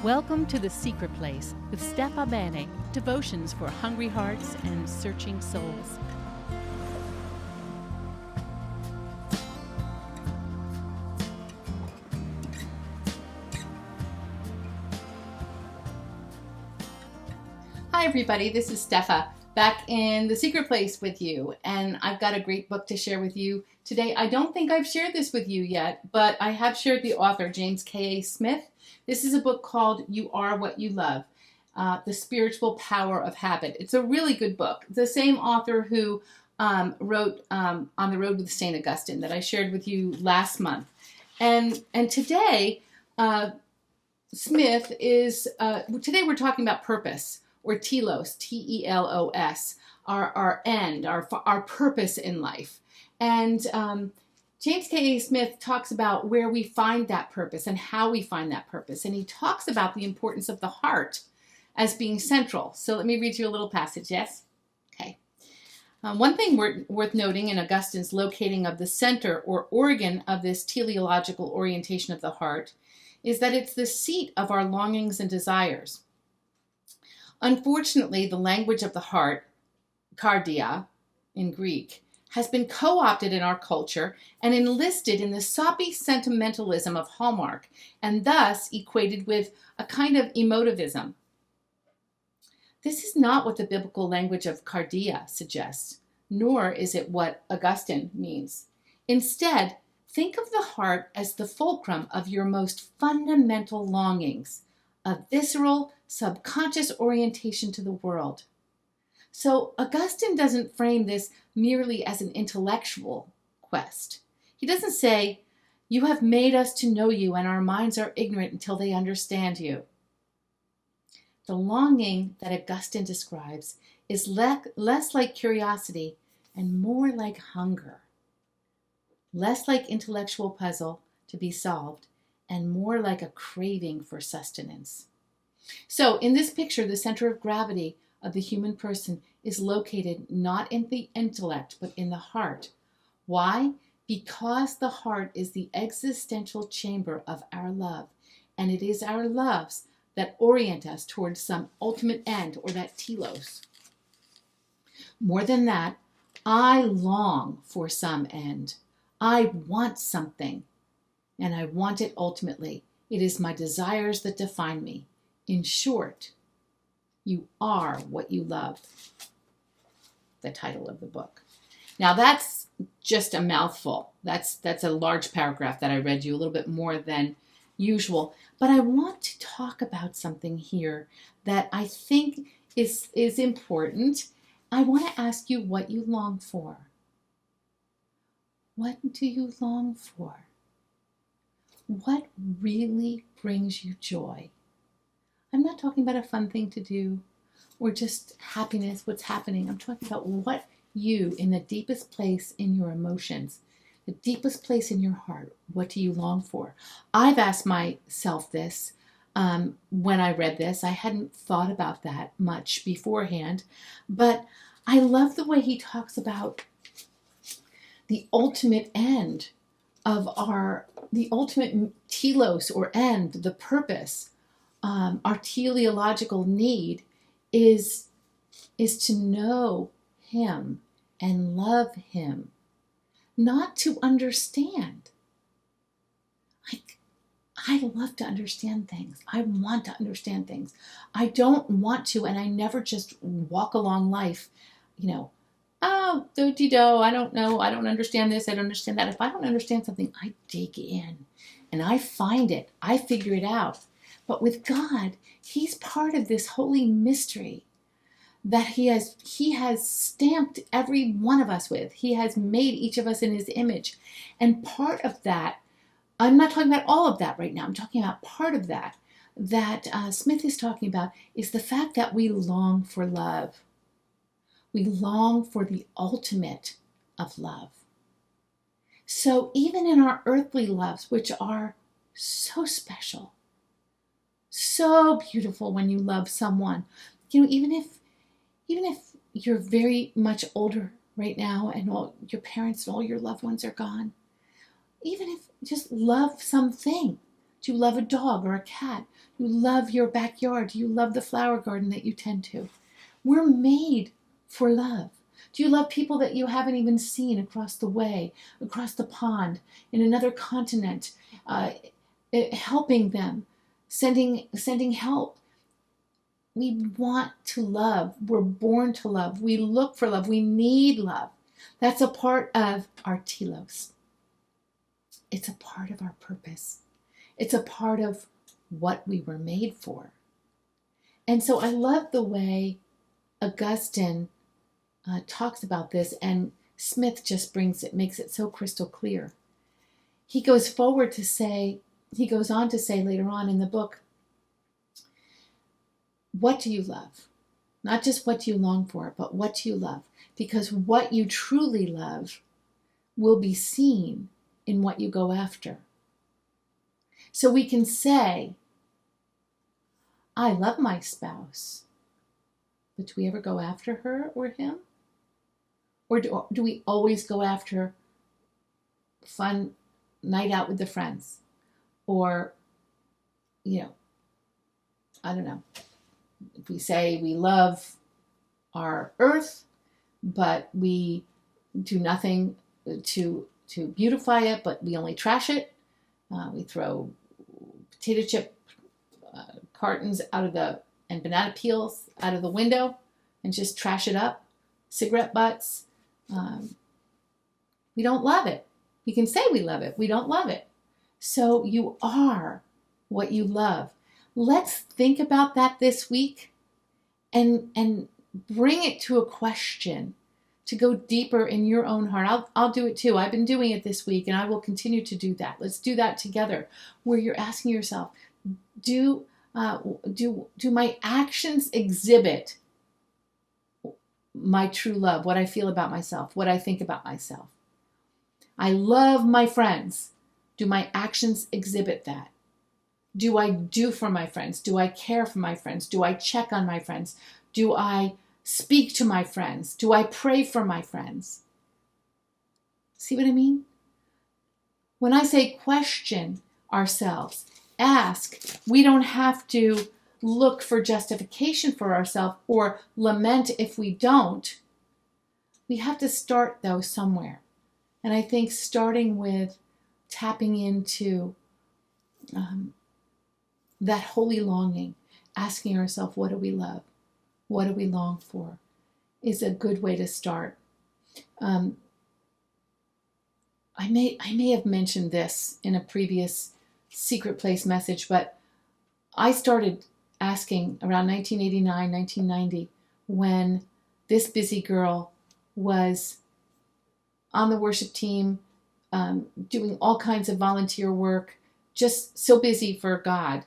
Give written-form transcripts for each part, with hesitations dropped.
Welcome to The Secret Place with Bennett, devotions for hungry hearts and searching souls. Hi everybody, this is Steffa back in The Secret Place with you, and I've got a great book to share with you today. I don't think I've shared this with you yet, but I have shared the author, JamesK.A.Smith. This is a book called You Are What You Love, The Spiritual Power of Habit. It's a really good book. The same author who wrote On the Road with St. Augustine that I shared with you last month. And today, Smith is, today we're talking about purpose, or telos, T-E-L-O-S, our end, our purpose in life. And JamesK.A.Smith talks about where we find that purpose and how we find that purpose. And he talks about the importance of the heart as being central. So let me read you a little passage, yes? Okay. One thing worth noting in Augustine's locating of the center or organ of this teleological orientation of the heart is that it's the seat of our longings and desires. Unfortunately, the language of the heart, kardia in Greek, has been co-opted in our culture and enlisted in the soppy sentimentalism of Hallmark, and thus equated with a kind of emotivism. This is not what the biblical language of kardia suggests, nor is it what Augustine means. Instead, think of the heart as the fulcrum of your most fundamental longings, a visceral, subconscious orientation to the world. So Augustine doesn't frame this merely as an intellectual quest. He doesn't say, "You have made us to know you, and our minds are ignorant until they understand you." The longing that Augustine describes is less like curiosity and more like hunger, less like intellectual puzzle to be solved, and more like a craving for sustenance. So in this picture, the center of gravity of the human person is located not in the intellect, but in the heart. Why? Because the heart is the existential chamber of our love, and it is our loves that orient us towards some ultimate end, or that telos. More than that, I long for some end. I want something, and I want it ultimately. It is my desires that define me. In short, you are what you love. The title of the book. Now that's just a mouthful. That's a large paragraph that I read you, a little bit more than usual. But I want to talk about something here that I think is important. I want to ask you what you long for. What do you long for? What really brings you joy? I'm not talking about a fun thing to do or just happiness, what's happening. I'm talking about what you, in the deepest place in your emotions, the deepest place in your heart, what do you long for? I've asked myself this when I read this. I hadn't thought about that much beforehand, but I love the way he talks about the ultimate end of the ultimate telos or end, the purpose. Our teleological need is to know him and love him, not to understand. I love to understand things. I want to understand things. I don't want to, and I never just walk along life, oh, do-de-do, I don't know, I don't understand this, I don't understand that. If I don't understand something, I dig in, and I find it, I figure it out. But with God, he's part of this holy mystery that he has stamped every one of us with. He has made each of us in his image. And part of that, I'm not talking about all of that right now, I'm talking about part of that Smith is talking about, is the fact that we long for love. We long for the ultimate of love. So even in our earthly loves, which are so special, so beautiful when you love someone, even if you're very much older right now and all your parents and all your loved ones are gone, even if just love something, Do you love a dog or a cat? Do you love your backyard? Do you love the flower garden that you tend to? We're made for love. Do you love people that you haven't even seen across the way, across the pond, in another continent, helping them, sending help? We want to love. We're born to love. We look for love. We need love. That's a part of our telos. It's a part of our purpose. It's a part of what we were made for. And so I love the way Augustine talks about this, and Smith just makes it so crystal clear. He goes on to say later on in the book, what do you love? Not just what do you long for, but what do you love? Because what you truly love will be seen in what you go after. So we can say, I love my spouse, but do we ever go after her or him? Or do we always go after fun night out with the friends? Or, I don't know. If we say we love our earth, but we do nothing to beautify it, but we only trash it. We throw potato chip cartons and banana peels out of the window and just trash it up. Cigarette butts. We don't love it. We can say we love it. We don't love it. So you are what you love. Let's think about that this week and bring it to a question to go deeper in your own heart. I'll do it too. I've been doing it this week and I will continue to do that. Let's do that together, where you're asking yourself, do my actions exhibit my true love, what I feel about myself, what I think about myself? I love my friends. Do my actions exhibit that? Do I do for my friends? Do I care for my friends? Do I check on my friends? Do I speak to my friends? Do I pray for my friends? See what I mean? When I say question ourselves, ask, we don't have to look for justification for ourselves or lament if we don't. We have to start, though, somewhere. And I think starting with tapping into that holy longing, asking ourselves, what do we love? What do we long for? Is a good way to start. I may have mentioned this in a previous Secret Place message, but I started asking around 1989, 1990, when this busy girl was on the worship team, doing all kinds of volunteer work, just so busy for God,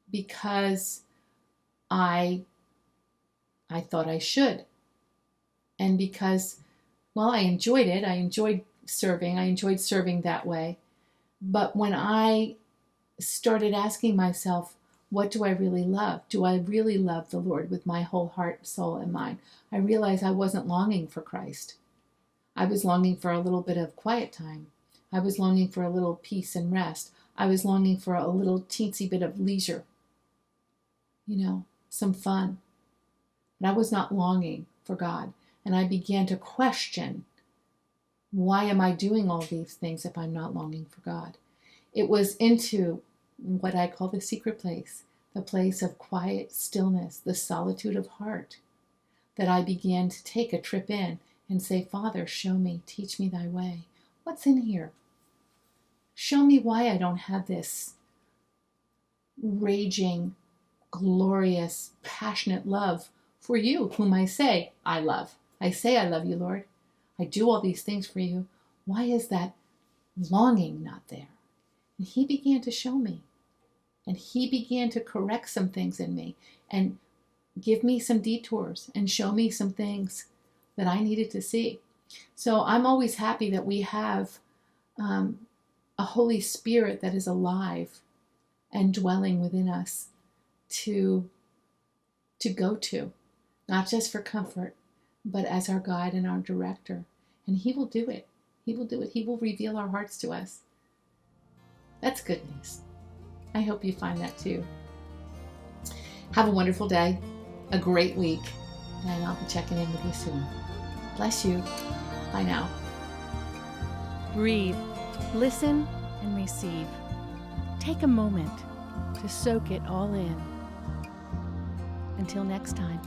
because I thought I should. And because, I enjoyed it. I enjoyed serving that way. But when I started asking myself, what do I really love? Do I really love the Lord with my whole heart, soul, and mind? I realized I wasn't longing for Christ. I was longing for a little bit of quiet time. I was longing for a little peace and rest. I was longing for a little teensy bit of leisure. Some fun. But I was not longing for God. And I began to question, why am I doing all these things if I'm not longing for God? It was into what I call the secret place, the place of quiet stillness, the solitude of heart, that I began to take a trip in and say, Father, show me, teach me thy way. What's in here? Show me why I don't have this raging, glorious, passionate love for you, whom I say I love. I say I love you, Lord. I do all these things for you. Why is that longing not there? And he began to show me. And he began to correct some things in me and give me some detours and show me some things that I needed to see. So I'm always happy that we have a Holy Spirit that is alive and dwelling within us to go to, not just for comfort, but as our guide and our director. And he will do it. He will do it. He will reveal our hearts to us. That's good news. I hope you find that too. Have a wonderful day, a great week, and I'll be checking in with you soon. Bless you. Bye now. Breathe, listen, and receive. Take a moment to soak it all in. Until next time.